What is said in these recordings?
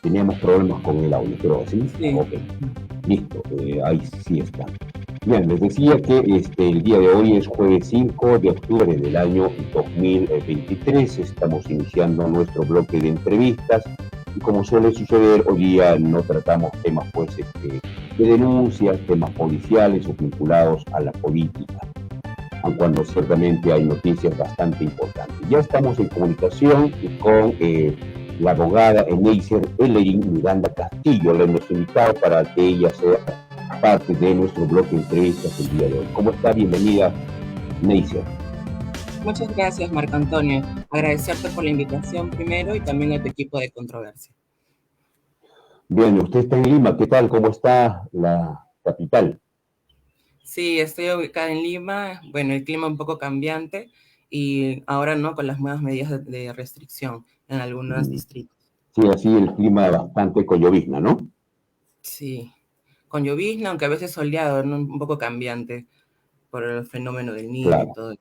Teníamos problemas con el audio, pero sí, Sí. ok, listo, ahí sí está. Bien, les decía que el día de hoy es jueves 5 de octubre del año 2023. Estamos iniciando nuestro bloque de entrevistas y como suele suceder, hoy día no tratamos temas de denuncias, temas policiales o vinculados a la política, aun cuando ciertamente hay noticias bastante importantes. Ya estamos en comunicación con la abogada Eneiser Ellerin Miranda Castillo. La hemos invitado para que ella sea parte de nuestro bloque de entrevistas el día de hoy. ¿Cómo está? Bienvenida, Neiser. Muchas gracias, Marco Antonio. Agradecerte por la invitación primero y también a tu equipo de controversia. Bien, usted está en Lima. ¿Qué tal? ¿Cómo está la capital? Sí, estoy ubicada en Lima. Bueno, el clima un poco cambiante y ahora no con las nuevas medidas de restricción en algunos distritos. Sí, así el clima bastante con llovizna, ¿no? Sí, con llovizna, aunque a veces soleado, ¿no? Un poco cambiante por el fenómeno del Niño y Claro. todo.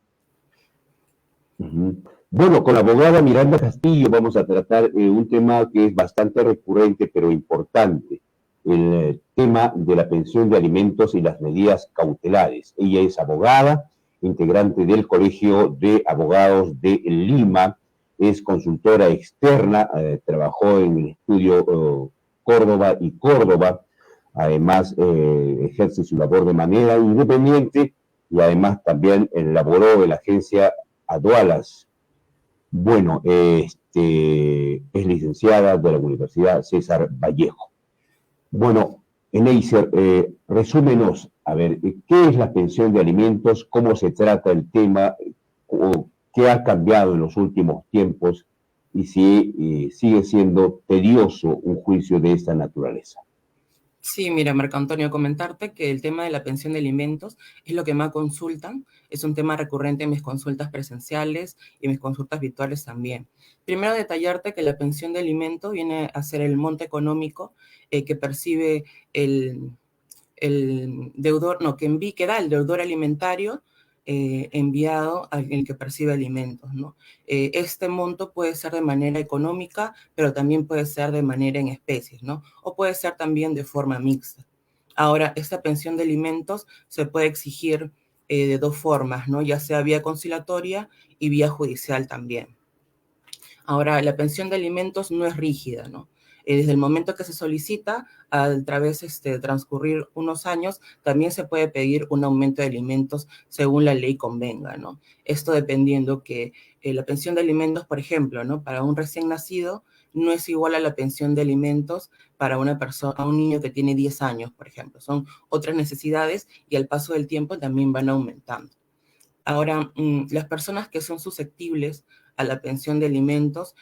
Bueno, con la abogada Miranda Castillo vamos a tratar un tema que es bastante recurrente pero importante, el tema de la pensión de alimentos y las medidas cautelares. Ella es abogada, integrante del Colegio de Abogados de Lima, es consultora externa, trabajó en el estudio Córdoba y Córdoba, además ejerce su labor de manera independiente y además también elaboró en la agencia Adualas. Bueno, es licenciada de la Universidad César Vallejo. Bueno, Eneiser, resúmenos, a ver, ¿qué es la pensión de alimentos? ¿Cómo se trata el tema? ¿Qué ha cambiado en los últimos tiempos? Y si sigue siendo tedioso un juicio de esta naturaleza. Sí, mira, Marco Antonio, comentarte que el tema de la pensión de alimentos es lo que más consultan, es un tema recurrente en mis consultas presenciales y mis consultas virtuales también. Primero, detallarte que la pensión de alimentos viene a ser el monto económico que percibe el, el deudor, no, que da el deudor alimentario enviado al que percibe alimentos, ¿no? Este monto puede ser de manera económica, pero también puede ser de manera en especies, ¿no? O puede ser también de forma mixta. Ahora, esta pensión de alimentos se puede exigir de dos formas, ¿no? Ya sea vía conciliatoria y vía judicial también. Ahora, la pensión de alimentos no es rígida, ¿no? Desde el momento que se solicita, a través de transcurrir unos años, también se puede pedir un aumento de alimentos según la ley convenga, ¿no? Esto dependiendo que la pensión de alimentos, por ejemplo, ¿no? Para un recién nacido no es igual a la pensión de alimentos para una persona, a un niño que tiene 10 años, por ejemplo. Son otras necesidades y al paso del tiempo también van aumentando. Ahora, las personas que son susceptibles a la pensión de alimentos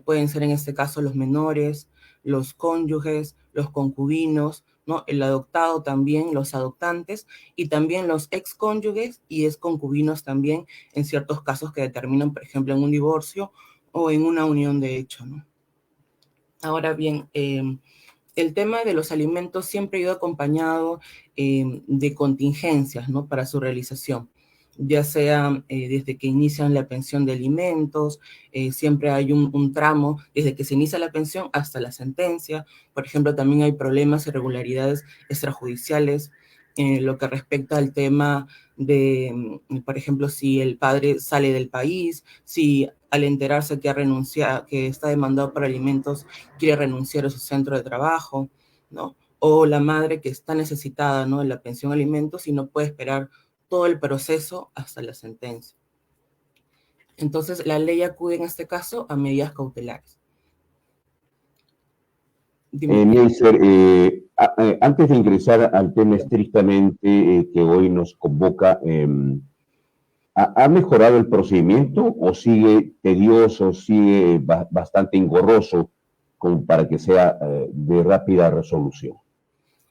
pueden ser en este caso los menores, los cónyuges, los concubinos, ¿no? El adoptado también, los adoptantes y también los excónyuges y exconcubinos también en ciertos casos que determinan, por ejemplo, en un divorcio o en una unión de hecho, ¿no? Ahora bien, el tema de los alimentos siempre ha ido acompañado de contingencias, ¿no? Para su realización, ya sea desde que inician la pensión de alimentos, siempre hay un tramo desde que se inicia la pensión hasta la sentencia. Por ejemplo, también hay problemas, irregularidades extrajudiciales en lo que respecta al tema de, por ejemplo, si el padre sale del país, si al enterarse que ha renunciado, que está demandado por alimentos, quiere renunciar a su centro de trabajo, ¿no? O la madre que está necesitada, ¿no? De la pensión alimentos y no puede esperar todo el proceso hasta la sentencia. Entonces, la ley acude en este caso a medidas cautelares. Dime. Neisser, antes de ingresar al tema estrictamente que hoy nos convoca, ¿ha mejorado el procedimiento o sigue tedioso, sigue bastante engorroso como para que sea de rápida resolución?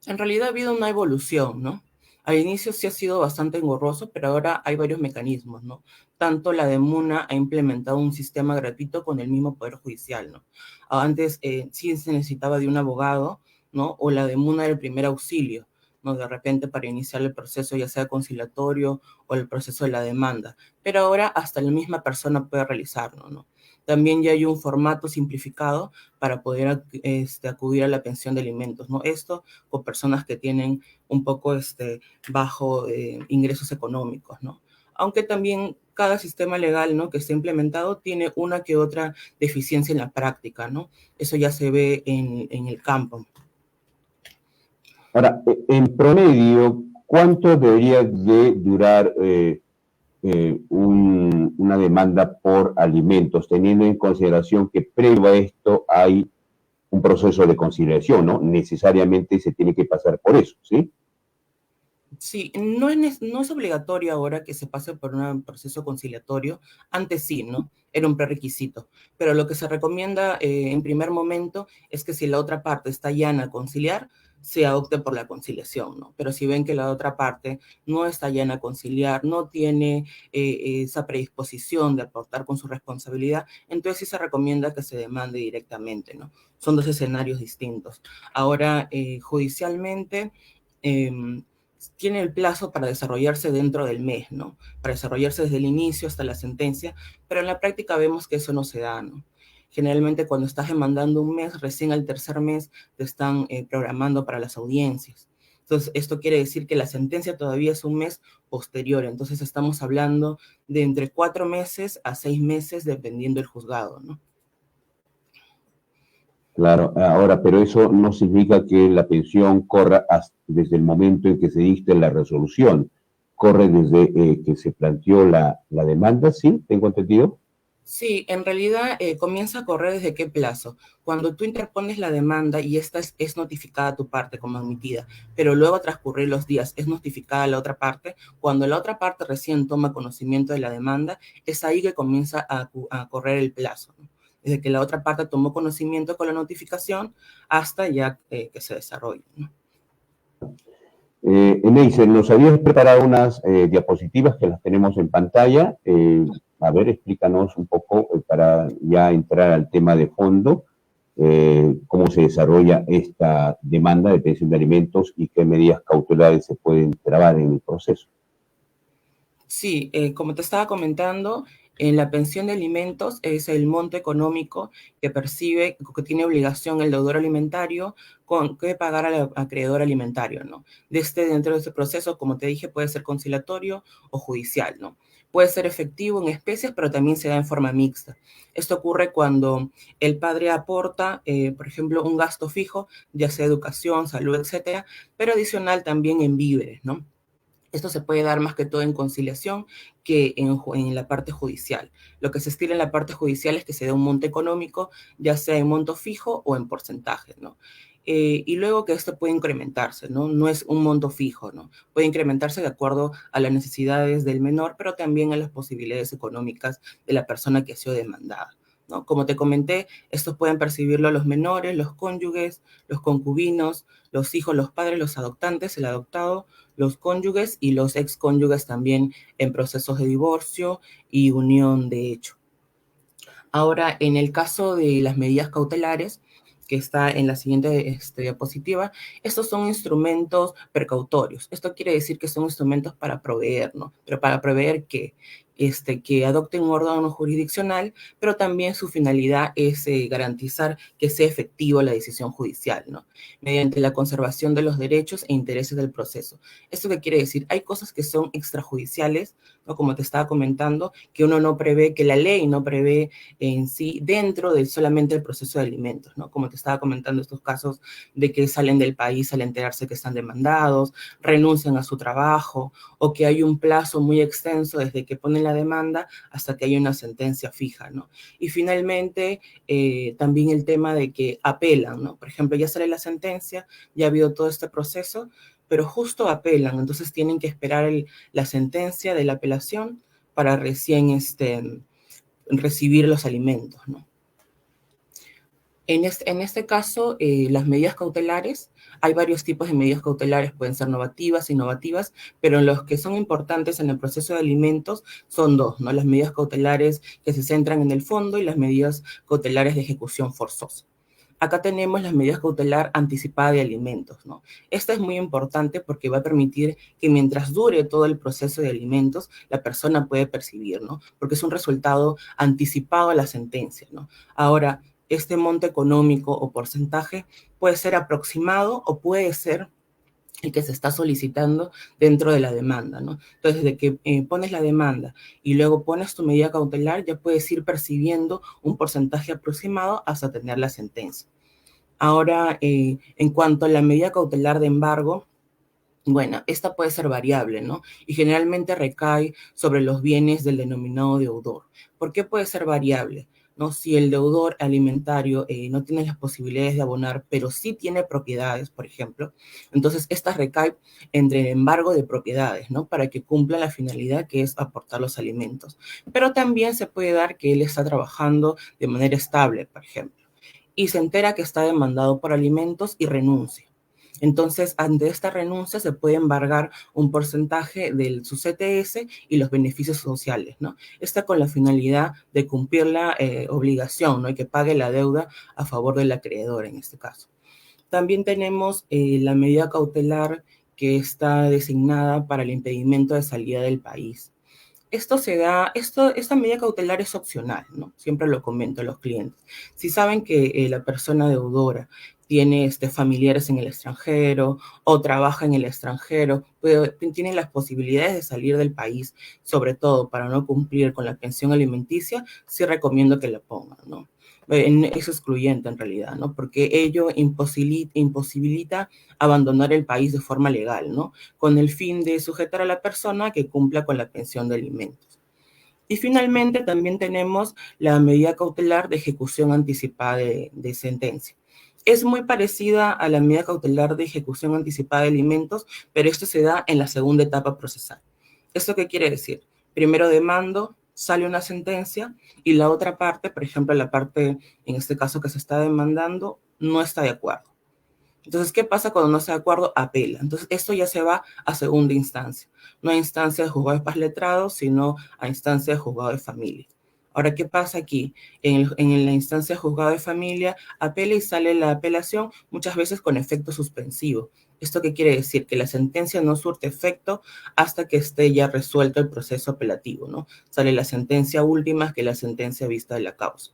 En realidad ha habido una evolución, ¿no? Al inicio sí ha sido bastante engorroso, pero ahora hay varios mecanismos, ¿no? Tanto la DEMUNA ha implementado un sistema gratuito con el mismo Poder Judicial, ¿no? Antes sí se necesitaba de un abogado, ¿no? O la DEMUNA era el primer auxilio, ¿no? De repente para iniciar el proceso, ya sea conciliatorio o el proceso de la demanda. Pero ahora hasta la misma persona puede realizarlo, ¿no? también ya hay un formato simplificado para poder acudir a la pensión de alimentos, ¿no? Esto con personas que tienen un poco bajo ingresos económicos, ¿no? Aunque también cada sistema legal, ¿no?, que está implementado tiene una que otra deficiencia en la práctica, ¿no? Eso ya se ve en el campo. Ahora, en promedio, ¿cuánto debería de durar una demanda por alimentos, teniendo en consideración que previo a esto hay un proceso de conciliación, ¿no? Necesariamente se tiene que pasar por eso, ¿sí? Sí, no es obligatorio ahora que se pase por un proceso conciliatorio. Antes sí, ¿no? Era un prerequisito. Pero lo que se recomienda en primer momento es que si la otra parte está llana a conciliar, se opte por la conciliación, ¿no? Pero si ven que la otra parte no está llana a conciliar, no tiene esa predisposición de aportar con su responsabilidad, entonces sí se recomienda que se demande directamente, ¿no? Son dos escenarios distintos. Ahora, judicialmente, em, tiene el plazo para desarrollarse dentro del mes, ¿no? Para desarrollarse desde el inicio hasta la sentencia, pero en la práctica vemos que eso no se da, ¿no? Generalmente cuando estás demandando un mes, recién al tercer mes te están programando para las audiencias. Entonces, esto quiere decir que la sentencia todavía es un mes posterior. Entonces, estamos hablando de entre 4 meses a 6 meses, dependiendo del juzgado, ¿no? Claro, ahora, pero eso no significa que la pensión corra desde el momento en que se dicte la resolución, corre desde que se planteó la demanda, ¿sí? ¿Tengo entendido? Sí, en realidad comienza a correr desde qué plazo. Cuando tú interpones la demanda y esta es notificada a tu parte como admitida, pero luego transcurrir los días es notificada a la otra parte, cuando la otra parte recién toma conocimiento de la demanda, es ahí que comienza a correr el plazo, ¿no? Desde que la otra parte tomó conocimiento con la notificación hasta ya que se desarrolle, ¿no? Neisel, nos habías preparado unas diapositivas que las tenemos en pantalla. A ver, explícanos un poco para ya entrar al tema de fondo, cómo se desarrolla esta demanda de pensión de alimentos y qué medidas cautelares se pueden trabar en el proceso. Sí, como te estaba comentando, en la pensión de alimentos es el monto económico que percibe, que tiene obligación el deudor alimentario con que pagar al acreedor alimentario, ¿no? Dentro de ese proceso, como te dije, puede ser conciliatorio o judicial, ¿no? Puede ser efectivo en especies, pero también se da en forma mixta. Esto ocurre cuando el padre aporta, por ejemplo, un gasto fijo, ya sea educación, salud, etcétera, pero adicional también en víveres, ¿no? Esto se puede dar más que todo en conciliación que en la parte judicial. Lo que se estila en la parte judicial es que se dé un monto económico, ya sea en monto fijo o en porcentaje, ¿no? Y luego que esto puede incrementarse, ¿no? No es un monto fijo, ¿no? Puede incrementarse de acuerdo a las necesidades del menor, pero también a las posibilidades económicas de la persona que ha sido demandada, ¿no? Como te comenté, estos pueden percibirlo los menores, los cónyuges, los concubinos, los hijos, los padres, los adoptantes, el adoptado, los cónyuges y los excónyuges también en procesos de divorcio y unión de hecho. Ahora, en el caso de las medidas cautelares, que está en la siguiente diapositiva, estos son instrumentos precautorios. Esto quiere decir que son instrumentos para proveer, ¿no? Pero para prever que adopten un órgano jurisdiccional, pero también su finalidad es garantizar que sea efectiva la decisión judicial, ¿no? Mediante la conservación de los derechos e intereses del proceso. ¿Esto qué quiere decir? Hay cosas que son extrajudiciales, ¿no? Como te estaba comentando, que uno no prevé, que la ley no prevé en sí dentro de solamente el proceso de alimentos, ¿no? Como te estaba comentando, estos casos de que salen del país al enterarse que están demandados, renuncian a su trabajo o que hay un plazo muy extenso desde que ponen la demanda hasta que hay una sentencia fija, ¿no? Y finalmente, también el tema de que apelan, ¿no? Por ejemplo, ya sale la sentencia, ya ha habido todo este proceso, pero justo apelan, entonces tienen que esperar la sentencia de la apelación para recién recibir los alimentos, ¿no? En este caso, las medidas cautelares, hay varios tipos de medidas cautelares, pueden ser novativas, innovativas, pero los que son importantes en el proceso de alimentos son dos, ¿no? Las medidas cautelares que se centran en el fondo y las medidas cautelares de ejecución forzosa. Acá tenemos las medidas cautelar anticipada de alimentos, ¿no? Esta es muy importante porque va a permitir que mientras dure todo el proceso de alimentos, la persona puede percibir, ¿no? Porque es un resultado anticipado a la sentencia, ¿no? Ahora, este monto económico o porcentaje puede ser aproximado o puede ser el que se está solicitando dentro de la demanda, ¿no? Entonces, desde que pones la demanda y luego pones tu medida cautelar, ya puedes ir percibiendo un porcentaje aproximado hasta tener la sentencia. Ahora, en cuanto a la medida cautelar de embargo, bueno, esta puede ser variable, ¿no? Y generalmente recae sobre los bienes del denominado deudor. ¿Por qué puede ser variable? ¿No? Si el deudor alimentario no tiene las posibilidades de abonar, pero sí tiene propiedades, por ejemplo, entonces esta recae entre el embargo de propiedades, ¿no? Para que cumpla la finalidad que es aportar los alimentos. Pero también se puede dar que él está trabajando de manera estable, por ejemplo, y se entera que está demandado por alimentos y renuncia. Entonces, ante esta renuncia se puede embargar un porcentaje de su CTS y los beneficios sociales, ¿no? Esta con la finalidad de cumplir la obligación, ¿no? Y que pague la deuda a favor del acreedor en este caso. También tenemos la medida cautelar que está designada para el impedimento de salida del país. Esta medida cautelar es opcional, ¿no? Siempre lo comento a los clientes. Si saben que la persona deudora tiene familiares en el extranjero o trabaja en el extranjero, tienen las posibilidades de salir del país, sobre todo para no cumplir con la pensión alimenticia, sí recomiendo que la pongan, ¿no? Es excluyente en realidad, ¿no? Porque ello imposibilita abandonar el país de forma legal, ¿no? Con el fin de sujetar a la persona que cumpla con la pensión de alimentos. Y finalmente también tenemos la medida cautelar de ejecución anticipada de sentencia. Es muy parecida a la medida cautelar de ejecución anticipada de alimentos, pero esto se da en la segunda etapa procesal. ¿Esto qué quiere decir? Primero demando, sale una sentencia y la otra parte, por ejemplo, la parte en este caso que se está demandando, no está de acuerdo. Entonces, ¿qué pasa cuando no está de acuerdo? Apela. Entonces, esto ya se va a segunda instancia. No a instancia de juzgado de paz letrado, sino a instancia de juzgado de familia. Ahora, ¿qué pasa aquí? En la instancia de juzgado de familia, apela y sale la apelación, muchas veces con efecto suspensivo. ¿Esto qué quiere decir? Que la sentencia no surte efecto hasta que esté ya resuelto el proceso apelativo, ¿no? Sale la sentencia última, que es la sentencia vista de la causa.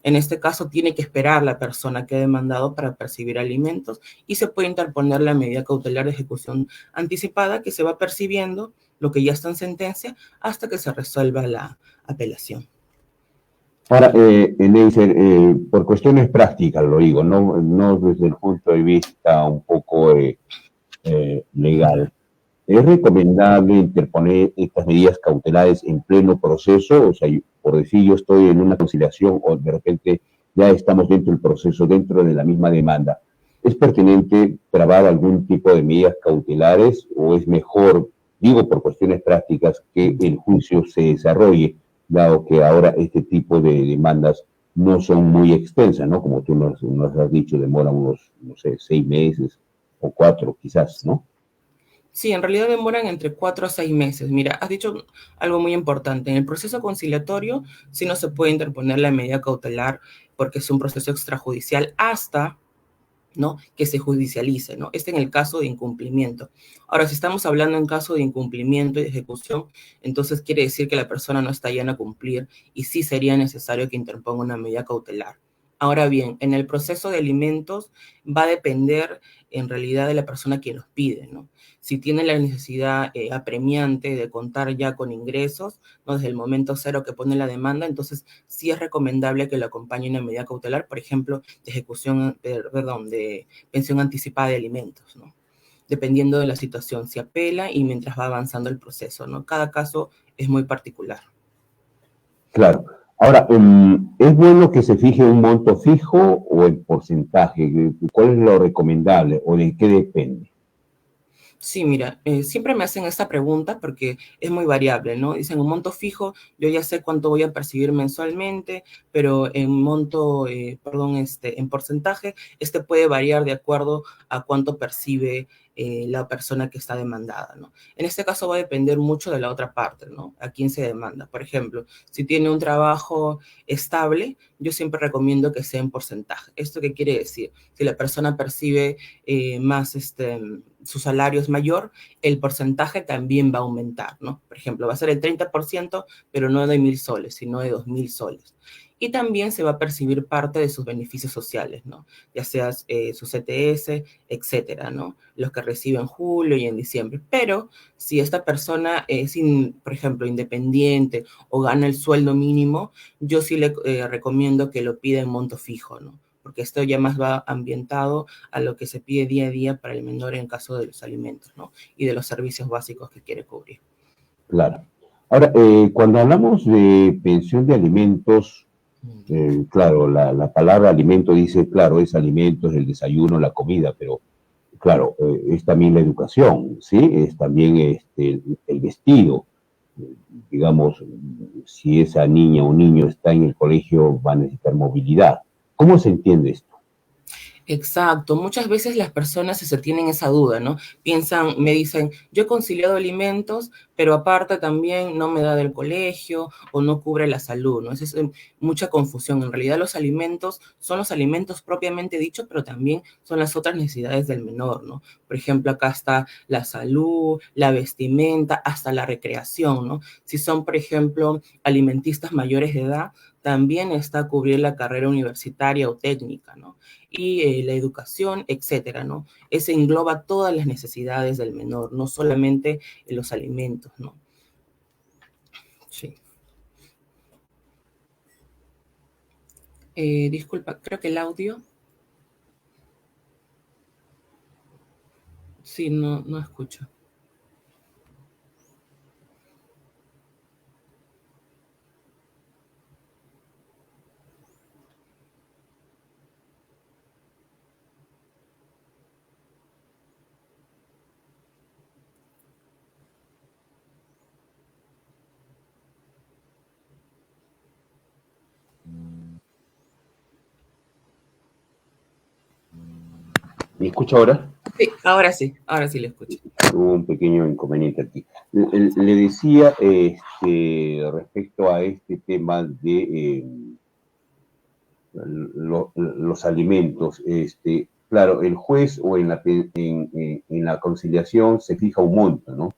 En este caso, tiene que esperar la persona que ha demandado para percibir alimentos y se puede interponer la medida cautelar de ejecución anticipada que se va percibiendo lo que ya está en sentencia hasta que se resuelva la apelación. Ahora, Neisser, por cuestiones prácticas lo digo, no desde el punto de vista un poco legal. ¿Es recomendable interponer estas medidas cautelares en pleno proceso? O sea, por decir, yo estoy en una conciliación o de repente ya estamos dentro del proceso, dentro de la misma demanda. ¿Es pertinente trabar algún tipo de medidas cautelares o es mejor, digo por cuestiones prácticas, que el juicio se desarrolle, dado que ahora este tipo de demandas no son muy extensas, ¿no? Como tú nos has dicho, demoran unos, no sé, 6 meses o 4 quizás, ¿no? Sí, en realidad demoran entre 4 a 6 meses. Mira, has dicho algo muy importante. En el proceso conciliatorio sí no se puede interponer la medida cautelar porque es un proceso extrajudicial hasta, ¿no? Que se judicialice, ¿no? Este en el caso de incumplimiento. Ahora, si estamos hablando en caso de incumplimiento y de ejecución, entonces quiere decir que la persona no está ya a cumplir y sí sería necesario que interponga una medida cautelar. Ahora bien, en el proceso de alimentos va a depender en realidad de la persona que los pide, ¿no? Si tiene la necesidad apremiante de contar ya con ingresos, ¿no? Desde el momento cero que pone la demanda, entonces sí es recomendable que lo acompañe una medida cautelar, por ejemplo, de ejecución, perdón, de pensión anticipada de alimentos, ¿no? Dependiendo de la situación, se apela y mientras va avanzando el proceso, ¿no? Cada caso es muy particular. Claro. Ahora, ¿es bueno que se fije un monto fijo o el porcentaje? ¿Cuál es lo recomendable o de qué depende? Sí, mira, siempre me hacen esta pregunta porque es muy variable, ¿no? Dicen un monto fijo, yo ya sé cuánto voy a percibir mensualmente, pero en monto, perdón, en porcentaje, puede variar de acuerdo a cuánto percibe la persona que está demandada, ¿no? En este caso va a depender mucho de la otra parte, ¿no? A quién se demanda. Por ejemplo, si tiene un trabajo estable, yo siempre recomiendo que sea en porcentaje. ¿Esto qué quiere decir? Si la persona percibe más, su salario es mayor, el porcentaje también va a aumentar, ¿no? Por ejemplo, va a ser el 30%, pero no de 1.000 soles, sino de 2.000 soles. Y también se va a percibir parte de sus beneficios sociales, ¿no? Ya sea su CTS, etcétera, ¿no? Los que recibe en julio y en diciembre. Pero si esta persona es, por ejemplo, independiente o gana el sueldo mínimo, yo sí le recomiendo que lo pida en monto fijo, ¿no? Porque esto ya más va ambientado a lo que se pide día a día para el menor en caso de los alimentos, ¿no? Y de los servicios básicos que quiere cubrir. Claro. Ahora, cuando hablamos de pensión de alimentos, claro, la palabra alimento dice, claro, es alimentos, el desayuno, la comida, pero claro, es también la educación, ¿sí? Es también el vestido. Digamos, si esa niña o niño está en el colegio, va a necesitar movilidad. ¿Cómo se entiende esto? Exacto, muchas veces las personas se tienen esa duda, ¿no? Piensan, me dicen, yo he conciliado alimentos, pero aparte también no me da del colegio o no cubre la salud, ¿no? Esa es mucha confusión. En realidad los alimentos son los alimentos propiamente dichos, pero también son las otras necesidades del menor, ¿no? Por ejemplo, acá está la salud, la vestimenta, hasta la recreación, ¿no? Si son, por ejemplo, alimentistas mayores de edad, también está a cubrir la carrera universitaria o técnica, ¿no? Y la educación, etcétera, ¿no? Ese engloba todas las necesidades del menor, no solamente los alimentos, ¿no? Sí. Disculpa, creo que el audio. Sí, no escucho. ¿Me escucha ahora? Sí, ahora sí lo escucho. Hubo un pequeño inconveniente aquí. Le decía respecto a este tema de los alimentos. Claro, el juez o en la conciliación se fija un monto, ¿no?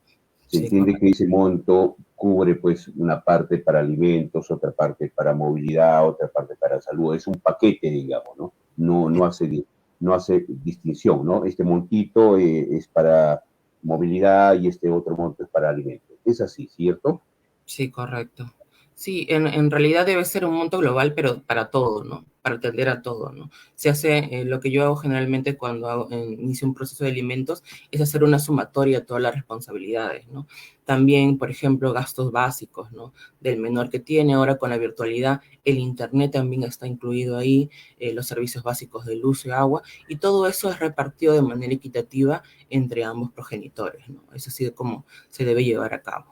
Se Sí, entiende que ese monto cubre pues una parte para alimentos, otra parte para movilidad, otra parte para salud. Es un paquete, digamos, ¿no? No hace distinción, ¿no? Este montito es para movilidad y este otro monto es para alimentos. Es así, ¿cierto? sí, correcto. Sí, en realidad debe ser un monto global, pero para todo, ¿no? Para atender a todo, ¿no? Se hace, lo que yo hago generalmente cuando inicio un proceso de alimentos es hacer una sumatoria de todas las responsabilidades, ¿no? También, por ejemplo, gastos básicos, ¿no? Del menor que tiene ahora con la virtualidad, el internet también está incluido ahí, los servicios básicos de luz y agua, y todo eso es repartido de manera equitativa entre ambos progenitores, ¿no? Es así como se debe llevar a cabo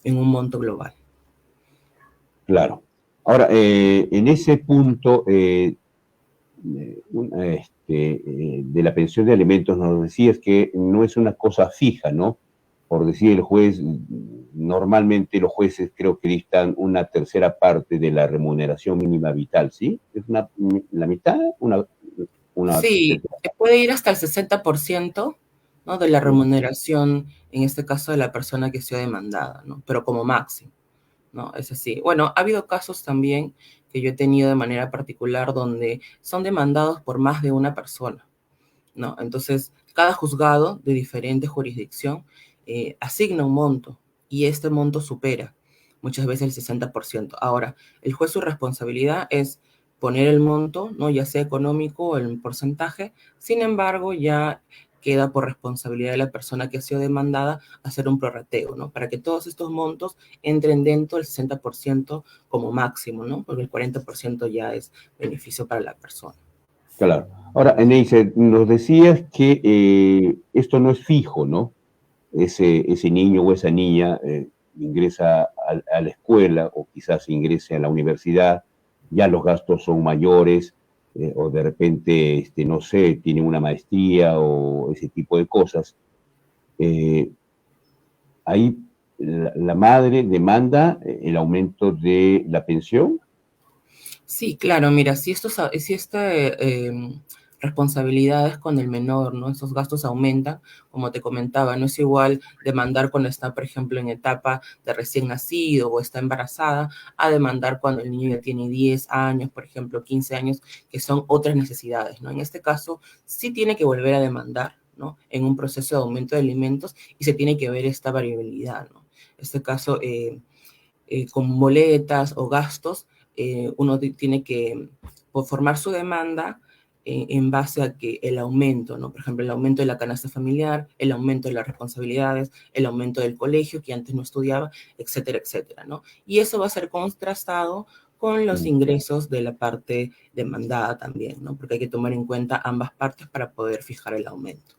en un monto global. Claro. Ahora, en ese punto de la pensión de alimentos nos decías que no es una cosa fija, ¿no? Por decir el juez, normalmente los jueces creo que dictan una tercera parte de la remuneración mínima vital, ¿sí? ¿Es la mitad? Una Sí, tercera se puede ir hasta el 60%, ¿no? De la remuneración, en este caso de la persona que sea demandada, ¿no? Pero como máximo, ¿no? Es así. Bueno, ha habido casos también que yo he tenido de manera particular donde son demandados por más de una persona, ¿no? Entonces, cada juzgado de diferente jurisdicción asigna un monto y este monto supera muchas veces el 60%. Ahora, el juez su responsabilidad es poner el monto, ¿no? Ya sea económico o el porcentaje, sin embargo, ya queda por responsabilidad de la persona que ha sido demandada hacer un prorrateo, ¿no? Para que todos estos montos entren dentro del 60% como máximo, ¿no? Porque el 40% ya es beneficio para la persona. Claro. Ahora, Eneise, nos decías que esto no es fijo, ¿no? Ese niño o esa niña ingresa a la escuela o quizás ingrese a la universidad, ya los gastos son mayores, o de repente, no sé, tiene una maestría o ese tipo de cosas, eh, ahí la madre demanda el aumento de la pensión. Sí, claro, mira, si responsabilidades con el menor, ¿no? Esos gastos aumentan, como te comentaba, no es igual demandar cuando está, por ejemplo, en etapa de recién nacido o está embarazada, a demandar cuando el niño ya tiene 10 años, por ejemplo, 15 años, que son otras necesidades, ¿no? En este caso, sí tiene que volver a demandar, ¿no? En un proceso de aumento de alimentos y se tiene que ver esta variabilidad, ¿no? En este caso, con boletas o gastos, uno tiene que formar su demanda en base a que el aumento, ¿no? Por ejemplo, el aumento de la canasta familiar, el aumento de las responsabilidades, el aumento del colegio que antes no estudiaba, etcétera, etcétera, ¿no? Y eso va a ser contrastado con los ingresos de la parte demandada también, ¿no? Porque hay que tomar en cuenta ambas partes para poder fijar el aumento.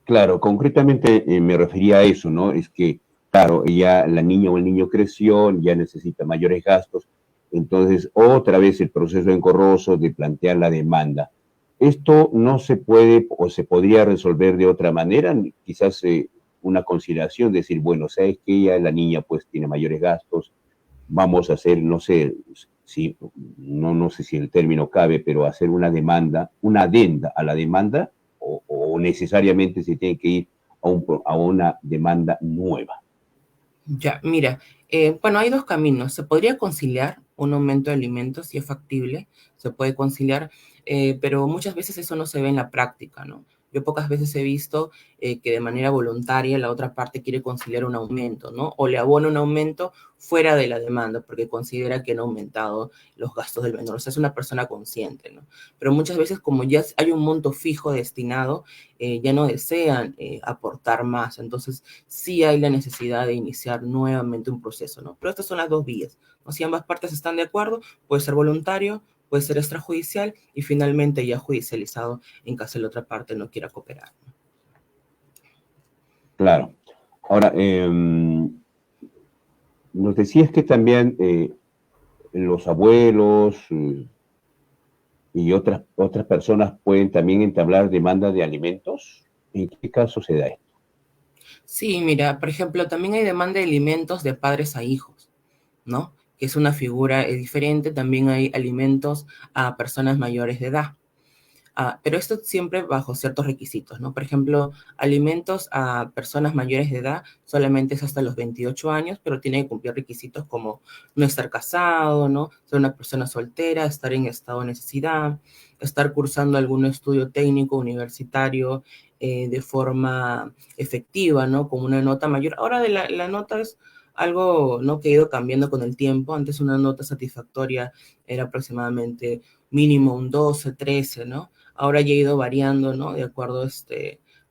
Claro, concretamente me refería a eso, ¿no? Es que, claro, ya la niña o el niño creció, ya necesita mayores gastos, entonces otra vez el proceso engorroso de plantear la demanda. Esto no se puede o se podría resolver de otra manera, quizás una consideración, decir, bueno, sabes que ya la niña pues tiene mayores gastos, vamos a hacer, no sé, si, no sé si el término cabe, pero hacer una demanda, una adenda a la demanda o necesariamente se tiene que ir a una demanda nueva. Ya, mira, bueno, hay dos caminos. Se podría conciliar un aumento de alimentos si es factible, se puede conciliar, pero muchas veces eso no se ve en la práctica, ¿no? Yo pocas veces he visto que de manera voluntaria la otra parte quiere conciliar un aumento, ¿no? O le abona un aumento fuera de la demanda porque considera que han aumentado los gastos del menor. O sea, es una persona consciente, ¿no? Pero muchas veces como ya hay un monto fijo destinado, ya no desean aportar más. Entonces, sí hay la necesidad de iniciar nuevamente un proceso, ¿no? Pero estas son las dos vías, ¿no? Si ambas partes están de acuerdo, puede ser voluntario, puede ser extrajudicial y finalmente ya judicializado en caso de la otra parte no quiera cooperar. Claro. Ahora, nos decías que también los abuelos y otras personas pueden también entablar demanda de alimentos. ¿En qué caso se da esto? Sí, mira, por ejemplo, también hay demanda de alimentos de padres a hijos, ¿no? Que es una figura diferente. También hay alimentos a personas mayores de edad. Pero esto siempre bajo ciertos requisitos, ¿no? Por ejemplo, alimentos a personas mayores de edad solamente es hasta los 28 años, pero tiene que cumplir requisitos como no estar casado, ¿no? Ser una persona soltera, estar en estado de necesidad, estar cursando algún estudio técnico universitario de forma efectiva, ¿no? Con una nota mayor. Ahora la nota es algo, ¿no? Que ha ido cambiando con el tiempo. Antes una nota satisfactoria era aproximadamente mínimo un 12, 13, ¿no? Ahora ya ha ido variando, ¿no? De acuerdo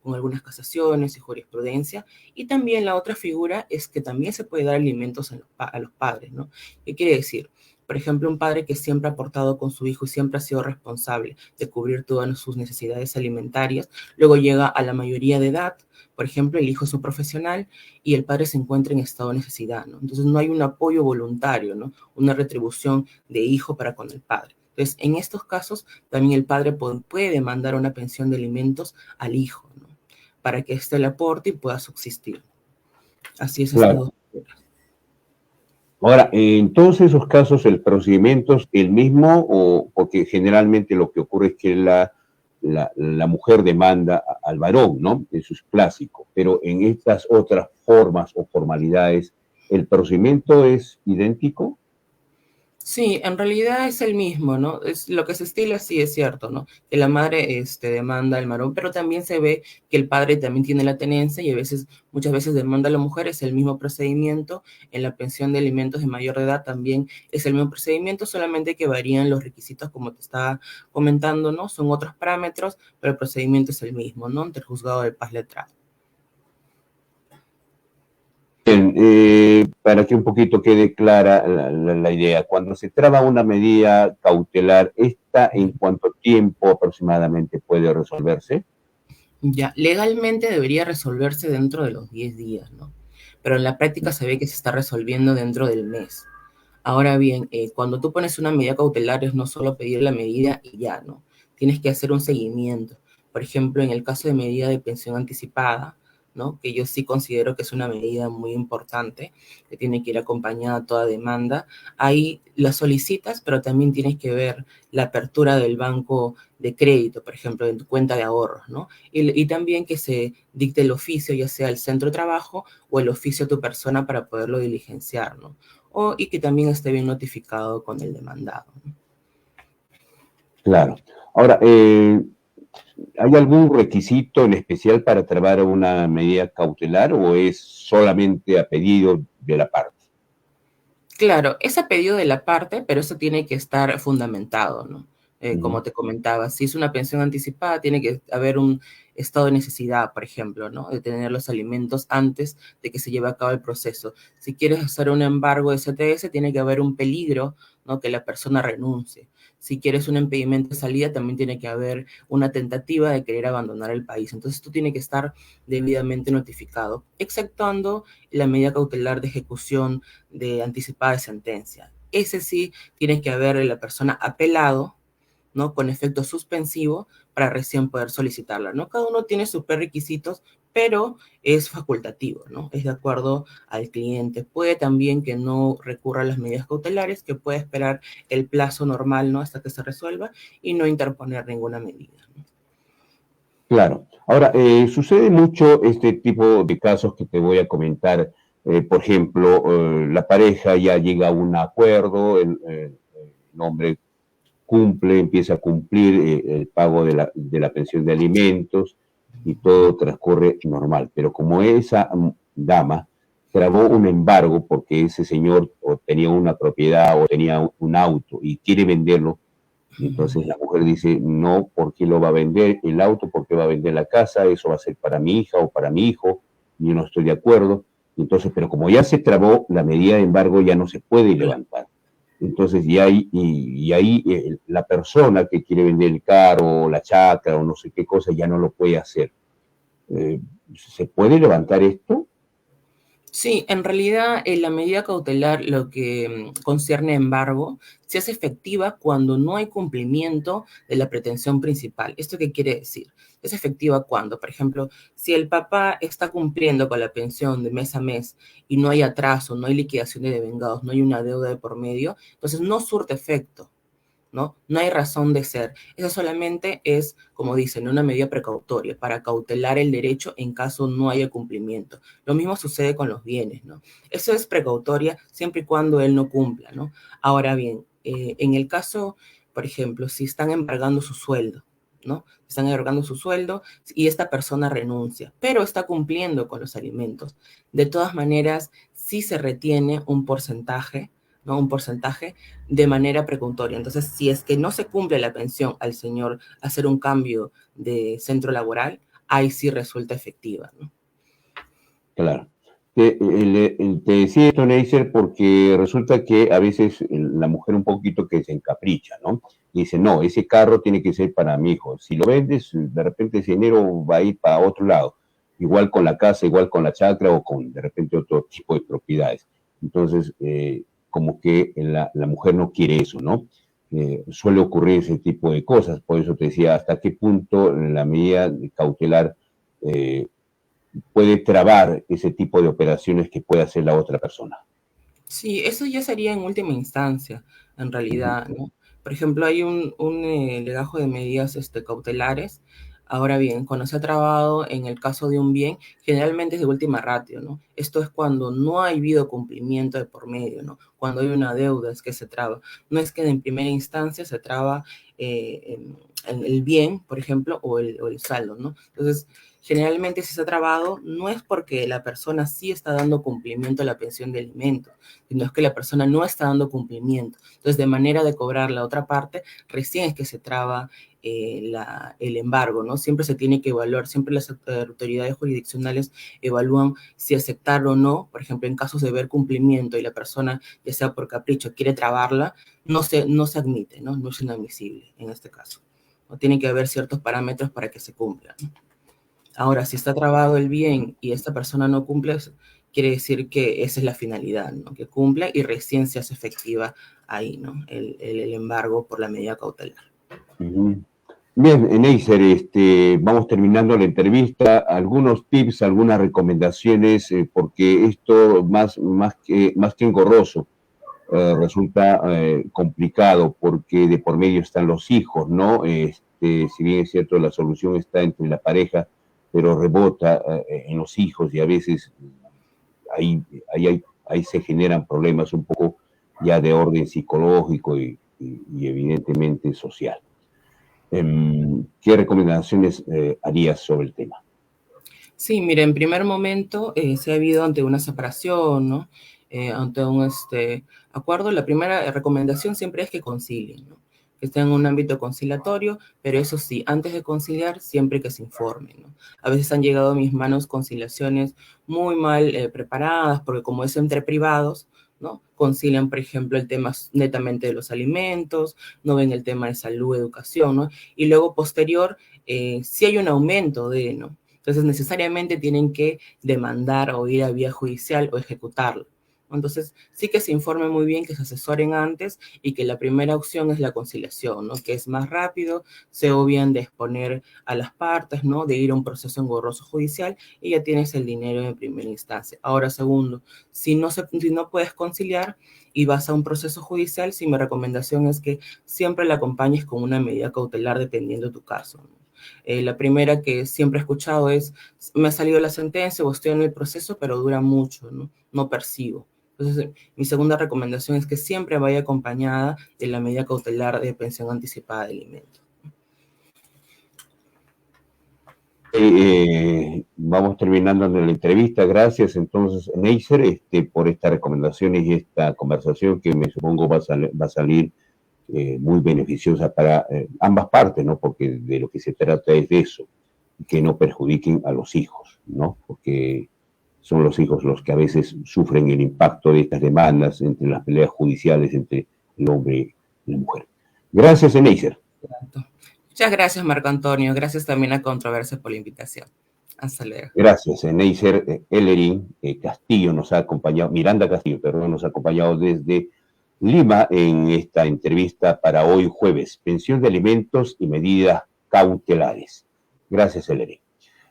con algunas casaciones y jurisprudencia. Y también la otra figura es que también se puede dar alimentos a los padres, ¿no? ¿Qué quiere decir? Por ejemplo, un padre que siempre ha aportado con su hijo y siempre ha sido responsable de cubrir todas sus necesidades alimentarias, luego llega a la mayoría de edad, por ejemplo, el hijo es un profesional y el padre se encuentra en estado de necesidad, ¿no? Entonces no hay un apoyo voluntario, ¿no? Una retribución de hijo para con el padre. Entonces, en estos casos, también el padre puede demandar una pensión de alimentos al hijo, ¿no? Para que éste le aporte y pueda subsistir. Así es estas Claro. dos figuras. Ahora, en todos esos casos, ¿el procedimiento es el mismo o porque generalmente lo que ocurre es que la mujer demanda al varón, ¿no? Eso es clásico. Pero en estas otras formas o formalidades, ¿el procedimiento es idéntico? Sí, en realidad es el mismo, ¿no? Es lo que se estila, sí es cierto, ¿no? Que la madre demanda al varón, pero también se ve que el padre también tiene la tenencia y a veces, muchas veces demanda a la mujer, es el mismo procedimiento. En la pensión de alimentos de mayor edad también es el mismo procedimiento, solamente que varían los requisitos, como te estaba comentando, ¿no? Son otros parámetros, pero el procedimiento es el mismo, ¿no? Ante el juzgado de paz letrado. Bien, para que un poquito quede clara la idea, cuando se traba una medida cautelar, ¿esta en cuánto tiempo aproximadamente puede resolverse? Ya, legalmente debería resolverse dentro de los 10 días, ¿no? Pero en la práctica se ve que se está resolviendo dentro del mes. Ahora bien, cuando tú pones una medida cautelar es no solo pedir la medida y ya, ¿no? Tienes que hacer un seguimiento. Por ejemplo, en el caso de medida de pensión anticipada, ¿no? Que yo sí considero que es una medida muy importante, que tiene que ir acompañada a toda demanda. Ahí la solicitas, pero también tienes que ver la apertura del banco de crédito, por ejemplo, en tu cuenta de ahorros, ¿no? Y también que se dicte el oficio, ya sea el centro de trabajo o el oficio a tu persona para poderlo diligenciar, ¿no? Y que también esté bien notificado con el demandado. Claro. Ahora, ¿hay algún requisito en especial para trabar una medida cautelar o es solamente a pedido de la parte? Claro, es a pedido de la parte, pero eso tiene que estar fundamentado, ¿no? Como Ujú. te comentaba, si es una pensión anticipada, tiene que haber un estado de necesidad, por ejemplo, ¿no? De tener los alimentos antes de que se lleve a cabo el proceso. Si quieres hacer un embargo de CTS, tiene que haber un peligro, ¿no? Que la persona renuncie. Si quieres un impedimento de salida, también tiene que haber una tentativa de querer abandonar el país. Entonces, tú tienes que estar debidamente notificado, exceptuando la medida cautelar de ejecución de anticipada de sentencia. Ese sí tiene que haber la persona apelado, ¿no? Con efecto suspensivo para recién poder solicitarla, ¿no? Cada uno tiene sus prerequisitos, pero es facultativo, ¿no? Es de acuerdo al cliente. Puede también que no recurra a las medidas cautelares, que puede esperar el plazo normal, ¿no? Hasta que se resuelva y no interponer ninguna medida, ¿no? Claro. Ahora, sucede mucho este tipo de casos que te voy a comentar. Por ejemplo, la pareja ya llega a un acuerdo, el hombre cumple, empieza a cumplir el pago de la pensión de alimentos y todo transcurre normal. Pero como esa dama trabó un embargo porque ese señor o tenía una propiedad o tenía un auto y quiere venderlo, y entonces la mujer dice, no, ¿por qué lo va a vender el auto? ¿Por qué va a vender la casa? Eso va a ser para mi hija o para mi hijo. Yo no estoy de acuerdo. Entonces, pero como ya se trabó la medida de embargo, ya no se puede levantar. Entonces, y ahí la persona que quiere vender el carro, o la chacra, o no sé qué cosa, ya no lo puede hacer. Eh, ¿Se puede levantar esto? Sí, en realidad la medida cautelar, lo que concierne embargo, se hace efectiva cuando no hay cumplimiento de la pretensión principal. ¿Esto qué quiere decir? Es efectiva cuando, por ejemplo, si el papá está cumpliendo con la pensión de mes a mes y no hay atraso, no hay liquidación de devengados, no hay una deuda de por medio, entonces no surte efecto, ¿no? No hay razón de ser. Eso solamente es, como dicen, una medida precautoria para cautelar el derecho en caso no haya cumplimiento. Lo mismo sucede con los bienes, ¿no? Eso es precautoria siempre y cuando él no cumpla, ¿no? Ahora bien, en el caso, por ejemplo, si están embargando su sueldo, ¿no? Están embargando su sueldo y esta persona renuncia, pero está cumpliendo con los alimentos. De todas maneras, sí se retiene un porcentaje, ¿no? Un porcentaje de manera precautoria. Entonces, si es que no se cumple la pensión al señor hacer un cambio de centro laboral, ahí sí resulta efectiva, ¿no? Claro. Te decía esto, Neisser, porque resulta que a veces la mujer un poquito que se encapricha, ¿no? Y dice, no, ese carro tiene que ser para mi hijo. Si lo vendes, de repente ese dinero va a ir para otro lado. Igual con la casa, igual con la chacra o con de repente otro tipo de propiedades. Entonces, como que la mujer no quiere eso, ¿no? Suele ocurrir ese tipo de cosas. Por eso te decía, hasta qué punto la medida cautelar puede trabar ese tipo de operaciones que puede hacer la otra persona. Sí, eso ya sería en última instancia, en Uh -huh. realidad, ¿no? Por ejemplo, hay un legajo de medidas cautelares. Ahora bien, cuando se ha trabado en el caso de un bien, generalmente es de última ratio, ¿no? Esto es cuando no ha habido cumplimiento de por medio, ¿no? Cuando hay una deuda es que se traba. No es que en primera instancia se traba en el bien, por ejemplo, o el saldo, ¿no? Entonces, generalmente si se ha trabado, no es porque la persona sí está dando cumplimiento a la pensión de alimentos, sino es que la persona no está dando cumplimiento. Entonces, de manera de cobrar la otra parte, recién es que se traba el embargo, ¿no? Siempre se tiene que evaluar, siempre las autoridades jurisdiccionales evalúan si aceptar o no, por ejemplo, en casos de ver cumplimiento y la persona, ya sea por capricho, quiere trabarla, no se admite, ¿no? No es inadmisible en este caso. ¿No? Tiene que haber ciertos parámetros para que se cumpla, ¿no? Ahora, si está trabado el bien y esta persona no cumple, quiere decir que esa es la finalidad, ¿no? Que cumpla y recién se hace efectiva ahí, ¿no? El embargo por la medida cautelar. Bien, Neisser, vamos terminando la entrevista. Algunos tips, algunas recomendaciones, porque esto más que engorroso resulta complicado, porque de por medio están los hijos, ¿no? Si bien es cierto, la solución está entre la pareja, pero rebota en los hijos y a veces ahí se generan problemas un poco ya de orden psicológico y evidentemente social. ¿Qué recomendaciones harías sobre el tema? Sí, mira, en primer momento, se ha habido ante una separación, ¿no? Ante un acuerdo, la primera recomendación siempre es que concilien, ¿no? Que estén en un ámbito conciliatorio, pero eso sí, antes de conciliar, siempre que se informen, ¿no? A veces han llegado a mis manos conciliaciones muy mal preparadas, porque como es entre privados, ¿no? Concilian, por ejemplo, el tema netamente de los alimentos, no ven el tema de salud, educación, ¿no? Y luego, posterior, sí hay un aumento de, ¿no? Entonces, necesariamente tienen que demandar o ir a vía judicial o ejecutarlo. Entonces, sí que se informe muy bien, que se asesoren antes y que la primera opción es la conciliación, ¿no? Que es más rápido, se obvian de exponer a las partes, ¿no? De ir a un proceso engorroso judicial y ya tienes el dinero en primera instancia. Ahora, segundo, si no puedes conciliar y vas a un proceso judicial, sí, mi recomendación es que siempre la acompañes con una medida cautelar dependiendo de tu caso, ¿no? La primera que siempre he escuchado es, me ha salido la sentencia o estoy en el proceso, pero dura mucho, ¿no? No percibo. Entonces, mi segunda recomendación es que siempre vaya acompañada de la medida cautelar de pensión anticipada de alimentos. Vamos terminando la entrevista. Gracias entonces, Neisser, por estas recomendaciones y esta conversación que me supongo va a salir muy beneficiosa para ambas partes, ¿no? Porque de lo que se trata es de eso, que no perjudiquen a los hijos, ¿no? Porque son los hijos los que a veces sufren el impacto de estas demandas entre las peleas judiciales entre el hombre y la mujer. Gracias, Neisser. Muchas gracias, Marco Antonio. Gracias también a Controversia por la invitación. Hasta luego. Gracias, Neisser Ellerin Castillo nos ha acompañado, Miranda Castillo, perdón, nos ha acompañado desde Lima en esta entrevista para hoy jueves, pensión de alimentos y medidas cautelares. Gracias, Ellerin.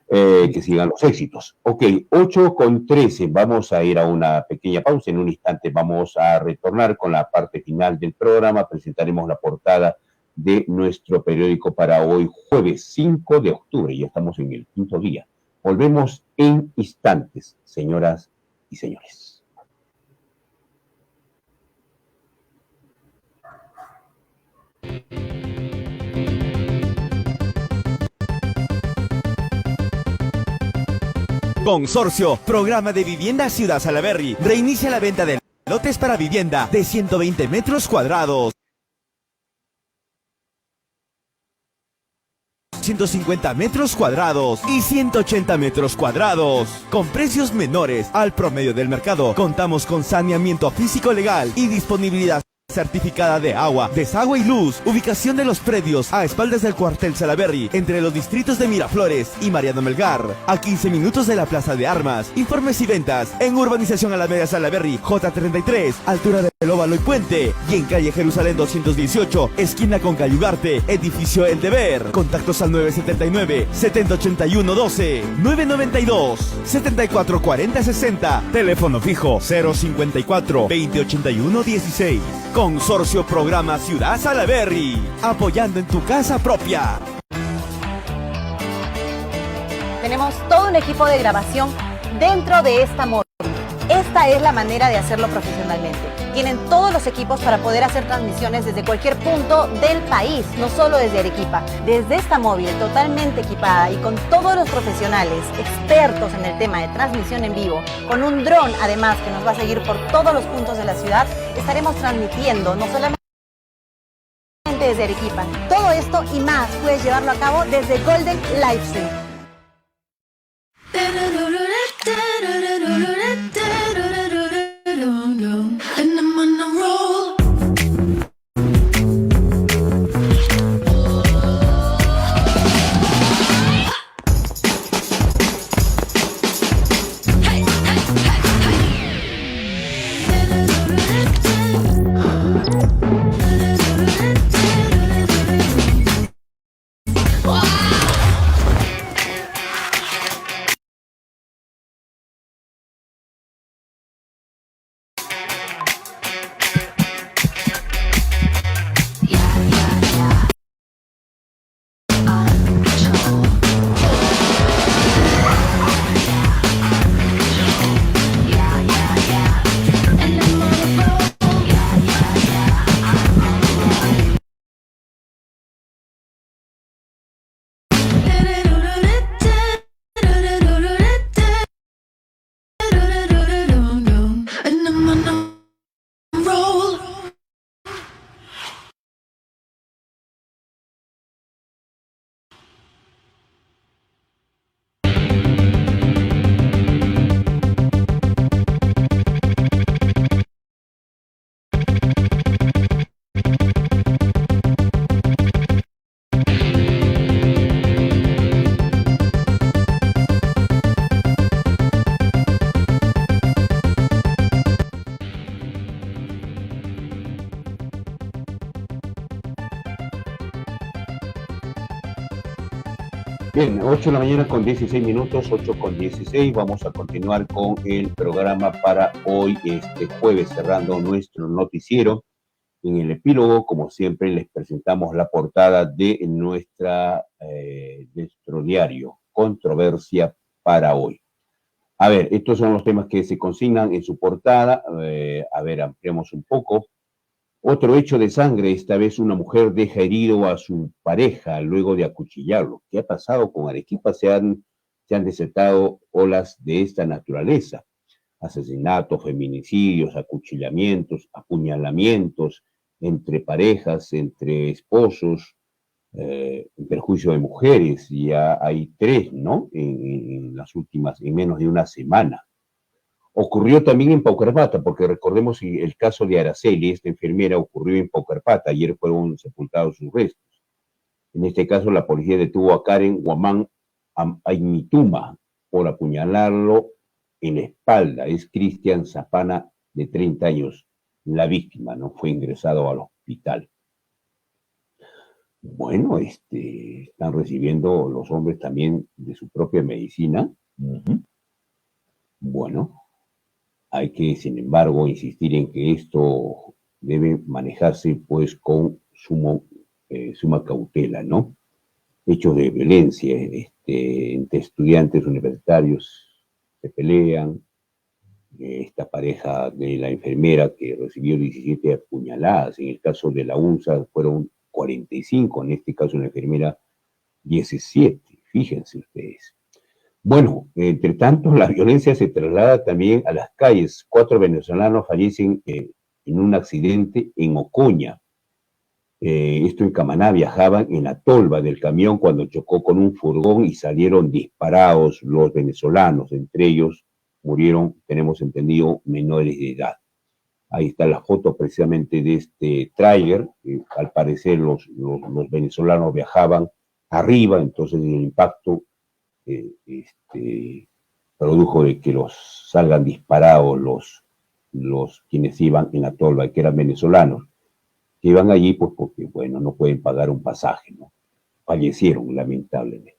Que sigan los éxitos. Ok, 8:13, vamos a ir a una pequeña pausa. En un instante vamos a retornar con la parte final del programa. Presentaremos la portada de nuestro periódico para hoy jueves 5 de octubre. Ya estamos en el quinto día. Volvemos en instantes, señoras y señores. Consorcio, programa de vivienda Ciudad Salaberry. Reinicia la venta de lotes para vivienda de 120 metros cuadrados. 150 metros cuadrados y 180 metros cuadrados. Con precios menores al promedio del mercado. Contamos con saneamiento físico legal y disponibilidad certificada de agua, desagüe y luz. Ubicación de los predios a espaldas del cuartel Salaberry, entre los distritos de Miraflores y Mariano Melgar, a 15 minutos de la Plaza de Armas. Informes y ventas en Urbanización Alameda Salaberry, J33, altura del Óvalo y Puente, y en calle Jerusalén 218, esquina con Cayugarte, edificio El Deber. Contactos al 979-7081-12, 992-744060, teléfono fijo 054-2081-16. Consorcio Programa Ciudad Salaberry, apoyando en tu casa propia. Tenemos todo un equipo de grabación dentro de esta móvil. Esta es la manera de hacerlo profesionalmente. Tienen todos los equipos para poder hacer transmisiones desde cualquier punto del país, no solo desde Arequipa. Desde esta móvil totalmente equipada y con todos los profesionales expertos en el tema de transmisión en vivo, con un dron además que nos va a seguir por todos los puntos de la ciudad, estaremos transmitiendo no solamente desde Arequipa. Todo esto y más puedes llevarlo a cabo desde Golden Livestream. Bien, 8 de la mañana con 16 minutos, 8 con 16. Vamos a continuar con el programa para hoy, este jueves, cerrando nuestro noticiero. En el epílogo, como siempre, les presentamos la portada de nuestro diario, Controversia para hoy. A ver, estos son los temas que se consignan en su portada. A ver, ampliamos un poco. Otro hecho de sangre, esta vez una mujer deja herido a su pareja luego de acuchillarlo. ¿Qué ha pasado con Arequipa? Se han desatado olas de esta naturaleza. Asesinatos, feminicidios, acuchillamientos, apuñalamientos entre parejas, entre esposos, en perjuicio de mujeres. Ya hay 3, ¿no? En las últimas, en menos de una semana. Ocurrió también en Paucarpata, porque recordemos el caso de Araceli, esta enfermera, ocurrió en Paucarpata. Ayer fueron sepultados sus restos. En este caso, la policía detuvo a Karen Guamán Aymituma por apuñalarlo en la espalda. Es Cristian Zapana, de 30 años, la víctima, ¿no? Fue ingresado al hospital. Bueno, están recibiendo los hombres también de su propia medicina. Bueno. Hay que, sin embargo, insistir en que esto debe manejarse, pues, con suma cautela, ¿no? Hechos de violencia entre estudiantes universitarios se pelean. Esta pareja de la enfermera que recibió 17 apuñaladas. En el caso de la UNSA fueron 45, en este caso la enfermera 17. Fíjense ustedes. Bueno, entre tanto, la violencia se traslada también a las calles. 4 venezolanos fallecen en un accidente en Ocoña. Esto en Camaná. Viajaban en la tolva del camión cuando chocó con un furgón y salieron disparados los venezolanos. Entre ellos murieron, tenemos entendido, menores de edad. Ahí está la foto precisamente de este tráiler. Al parecer los venezolanos viajaban arriba, entonces el impacto produjo de que los salgan disparados los quienes iban en la tolva, que eran venezolanos, que iban allí pues porque, bueno, no pueden pagar un pasaje, ¿no? Fallecieron, lamentablemente.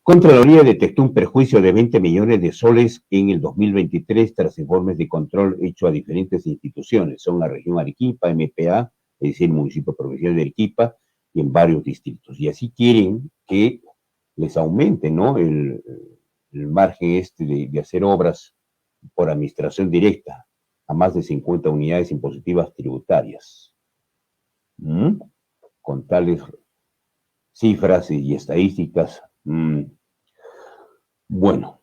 Contraloría detectó un perjuicio de 20 millones de soles en el 2023 tras informes de control hecho a diferentes instituciones. Son la región Arequipa, MPA, es decir, el municipio provincial de Arequipa, y en varios distritos. Y así quieren que les aumente, ¿no? El margen de hacer obras por administración directa a más de 50 unidades impositivas tributarias. Con tales cifras y estadísticas. Bueno,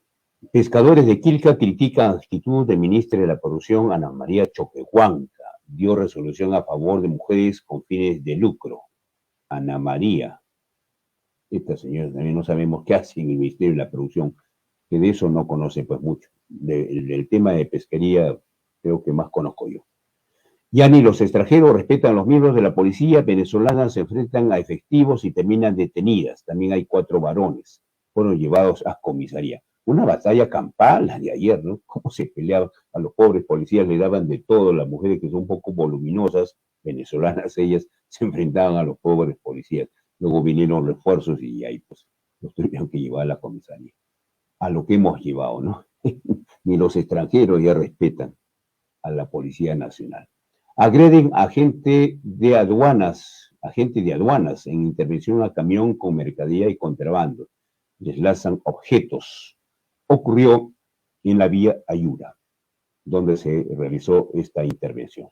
pescadores de Quilca critican actitud de ministra de la Producción, Ana María Choquehuanca. Dio resolución a favor de mujeres con fines de lucro. Ana María. Esta señora también no sabemos qué hace en el Ministerio de la Producción, que de eso no conoce pues mucho. Del tema de pesquería creo que más conozco yo. Ya ni los extranjeros respetan a los miembros de la policía venezolana, se enfrentan a efectivos y terminan detenidas. También hay 4 varones, fueron llevados a comisaría. Una batalla campal la de ayer, ¿no? Cómo se peleaban a los pobres policías, le daban de todo. Las mujeres que son un poco voluminosas, venezolanas ellas, se enfrentaban a los pobres policías. Luego vinieron refuerzos y ahí pues los tuvieron que llevar a la comisaría. A lo que hemos llevado, ¿no? Ni los extranjeros ya respetan a la Policía Nacional. Agreden a agente de aduanas en intervención a camión con mercadería y contrabando. Desplazan objetos. Ocurrió en la vía Ayura, donde se realizó esta intervención.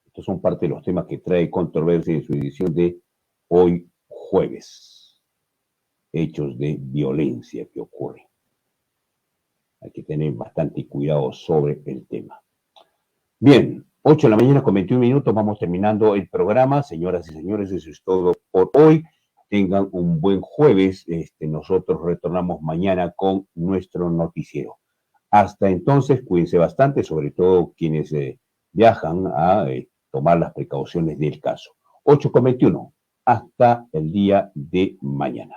Estos son parte de los temas que trae Controversia en su edición de hoy jueves. Hechos de violencia que ocurren. Hay que tener bastante cuidado sobre el tema. Bien, 8 de la mañana con 21 minutos, vamos terminando el programa. Señoras y señores, eso es todo por hoy. Tengan un buen jueves. Nosotros retornamos mañana con nuestro noticiero. Hasta entonces, cuídense bastante, sobre todo quienes viajan a tomar las precauciones del caso. 8 con 21. Hasta el día de mañana.